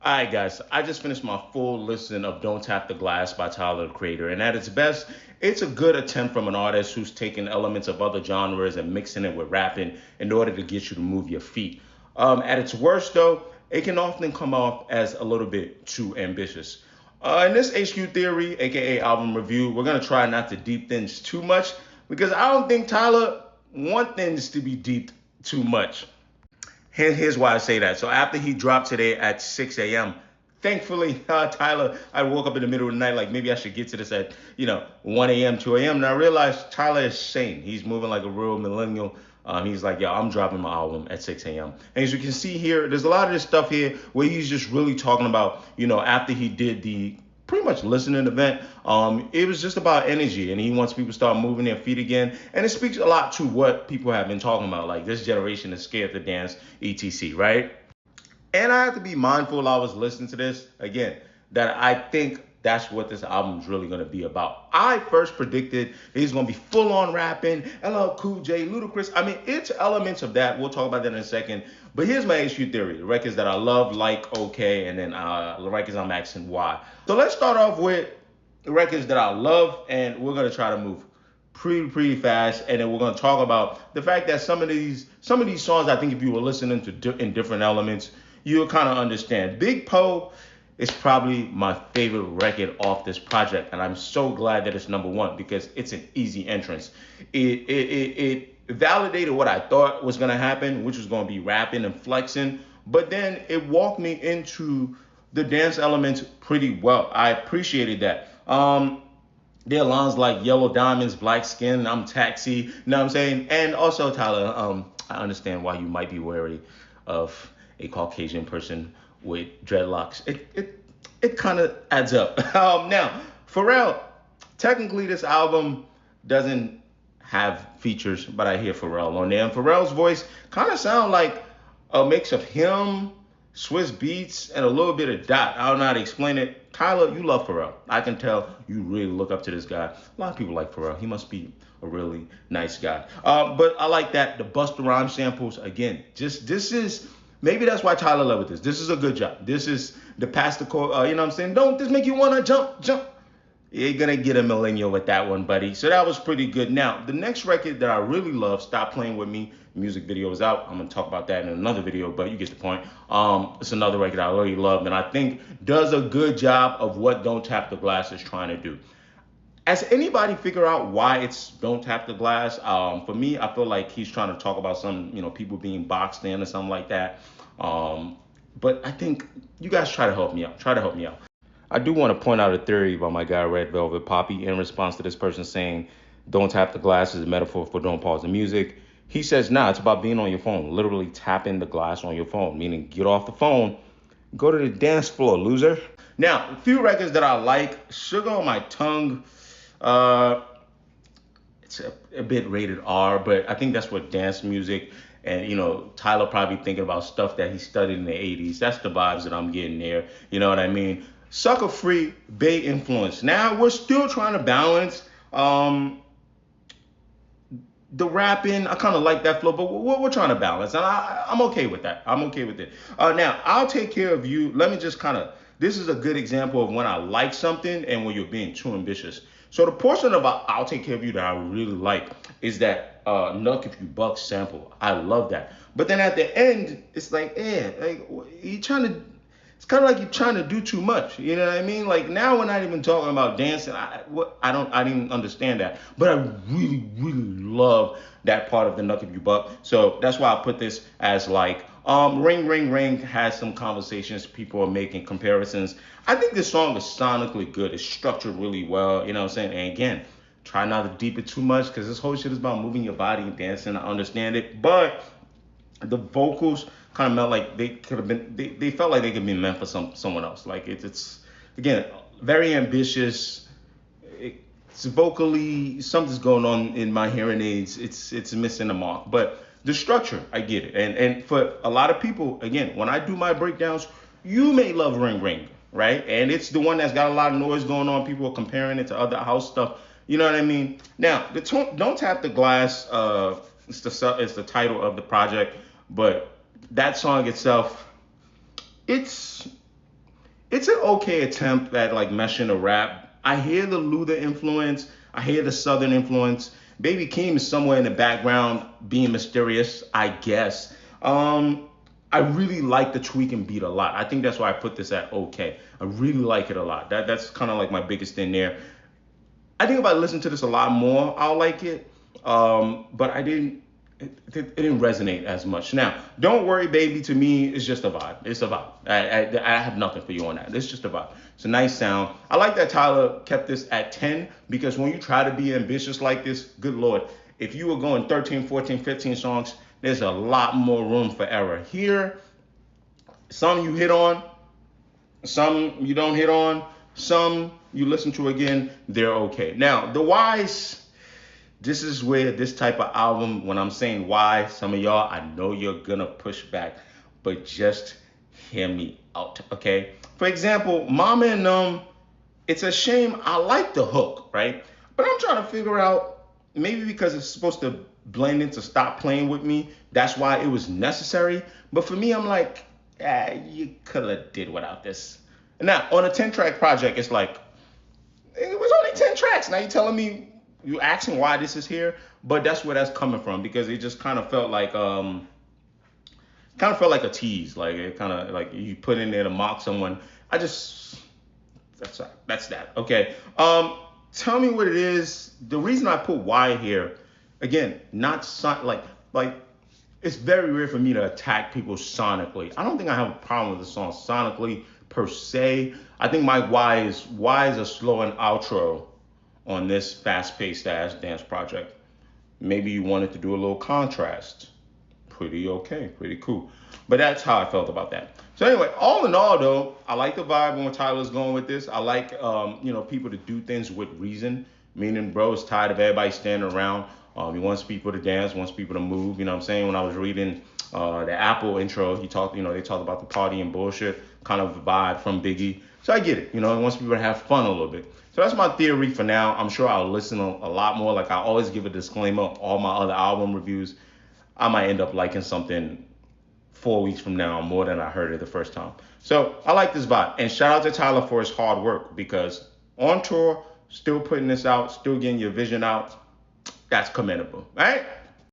All right, guys, I just finished my full listen of Don't Tap the Glass by Tyler, the Creator. And at its best, it's a good attempt from an artist who's taking elements of other genres and mixing it with rapping in order to get you to move your feet. At its worst, though, it can often come off as a little bit too ambitious. In this HQ Theory, aka album review, we're going to try not to deep things too much because I don't think Tyler wants things to be deep too much. Here's why I say that. So after he dropped today at 6 a.m., thankfully, Tyler, I woke up in the middle of the night like maybe I should get to this at 1 a.m., 2 a.m. And I realized Tyler is sane. He's moving like a real millennial. He's like, yo, I'm dropping my album at 6 a.m. And as you can see here, there's a lot of this stuff here where he's just really talking about, after he did the pretty much listening event. It was just about energy, and he wants people to start moving their feet again. And it speaks a lot to what people have been talking about, like this generation is scared to dance, etc. Right? And I have to be mindful. I was listening to this again that I think that's what this album is really going to be about. I first predicted he's going to be full on rapping, LL Cool J, Ludacris. I mean, it's elements of that. We'll talk about that in a second. But here's my issue theory: the records that I love, like, okay, and then the records I'm asking why. So let's start off with the records that I love, and we're going to try to move pretty fast, and then we're going to talk about the fact that some of these songs, I think if you were listening to in different elements, you'll kind of understand. Big Poe is probably my favorite record off this project, and I'm so glad that it's number one because it's an easy entrance. It validated what I thought was gonna happen, which was gonna be rapping and flexing, but then it walked me into the dance elements pretty well. I appreciated that. There are lines like Yellow Diamonds, Black Skin, I'm Taxi, you know what I'm saying? And also, Tyler, I understand why you might be wary of a Caucasian person with dreadlocks. It kind of adds up. Now, Pharrell, technically this album doesn't have features, but I hear Pharrell on there. And Pharrell's voice kind of sounds like a mix of him, Swiss Beats, and a little bit of Dot. I don't know how to explain it. Tyler, you love Pharrell. I can tell you really look up to this guy. A lot of people like Pharrell. He must be a really nice guy. But I like that. The Busta Rhymes samples, again, this is, maybe that's why Tyler loved this. This is a good job. This is the past the core, you know what I'm saying? Don't this make you want to jump? You're going to get a millennial with that one, buddy. So that was pretty good. Now, the next record that I really love, Stop Playing With Me, music video is out. I'm going to talk about that in another video, but you get the point. It's another record I really love, and I think does a good job of what Don't Tap the Glass is trying to do. Has anybody figure out why it's Don't Tap the Glass? For me, I feel like he's trying to talk about some, people being boxed in or something like that. But I think you guys try to help me out. I do want to point out a theory by my guy Red Velvet Poppy in response to this person saying don't tap the glass is a metaphor for don't pause the music. He says, nah, it's about being on your phone, literally tapping the glass on your phone, meaning get off the phone, go to the dance floor, loser. Now, a few records that I like, Sugar on My Tongue, it's a bit rated R, but I think that's what dance music, and Tyler probably thinking about stuff that he studied in the 80s. That's the vibes that I'm getting there. You know what I mean? Sucker Free, Bay Influence. Now we're still trying to balance the rapping. I kind of like that flow, but we're trying to balance, and I'm okay with that. I'm okay with it. Now, I'll Take Care of You. Let me just this is a good example of when I like something and when you're being too ambitious. So the portion of I'll Take Care of You that I really like is that Nuck If You Buck sample. I love that. But then at the end, it's like, it's kind of like you're trying to do too much. You know what I mean? Like now we're not even talking about dancing. I didn't understand that. But I really, really love that part of the Nuck If You Buck. So that's why I put this as like, Ring Ring Ring has some conversations. People are making comparisons. I think this song is sonically good. It's structured really well. You know what I'm saying? And again, try not to deep it too much because this whole shit is about moving your body and dancing. I understand it. But the vocals kind of felt like they could have been. They felt like they could be meant for someone else. Like it's again very ambitious. It's vocally something's going on in my hearing aids. It's missing the mark. But the structure, I get it. And for a lot of people, again, when I do my breakdowns, you may love Ring Ring, right? And it's the one that's got a lot of noise going on. People are comparing it to other house stuff. You know what I mean? Now, Don't Tap the Glass. It's the title of the project, but that song itself, it's it's an okay attempt at like meshing a rap. I hear the Luther influence. I hear the Southern influence. Baby Keem is somewhere in the background being mysterious, I guess. I really like the tweaking beat a lot. I think that's why I put this at okay. I really like it a lot. That's kind of like my biggest thing there. I think if I listen to this a lot more, I'll like it. But I didn't. It didn't resonate as much. Now, don't worry, baby. To me, it's just a vibe. It's a vibe. I have nothing for you on that. It's just a vibe. It's a nice sound. I like that Tyler kept this at 10 because when you try to be ambitious like this, good lord, if you were going 13, 14, 15 songs, there's a lot more room for error. Here, some you hit on, some you don't hit on, some you listen to again, they're okay. Now, the whys, this is where this type of album, when I'm saying why, some of y'all, I know you're gonna push back, but just hear me out, okay? For example, Mama and it's a shame. I like the hook, right? But I'm trying to figure out, maybe because it's supposed to blend into Stop Playing With Me, that's why it was necessary. But for me, I'm like, you could have did without this. Now, on a 10-track project, it's like, it was only 10 tracks. Now you're telling me, you asking why this is here, but that's where that's coming from because it just kind of felt like a tease, like it kind of like you put in there to mock someone. That's that. Okay. Tell me what it is. The reason I put why here, again, not like it's very rare for me to attack people sonically. I don't think I have a problem with the song sonically per se. I think my why is a slow and outro on this fast-paced ass dance project. Maybe you wanted to do a little contrast. Pretty okay, pretty cool. But that's how I felt about that. So anyway, all in all though, I like the vibe when Tyler's going with this. I like people to do things with reason. Meaning bro is tired of everybody standing around. He wants people to dance, wants people to move. You know what I'm saying? When I was reading the Apple intro, they talked about the party and bullshit kind of vibe from Biggie. So I get it. He wants people to have fun a little bit. So that's my theory for now. I'm sure I'll listen a lot more. Like I always give a disclaimer, all my other album reviews, I might end up liking something 4 weeks from now more than I heard it the first time. So I like this vibe. And shout out to Tyler for his hard work because on tour, still putting this out, still getting your vision out. That's commendable, right?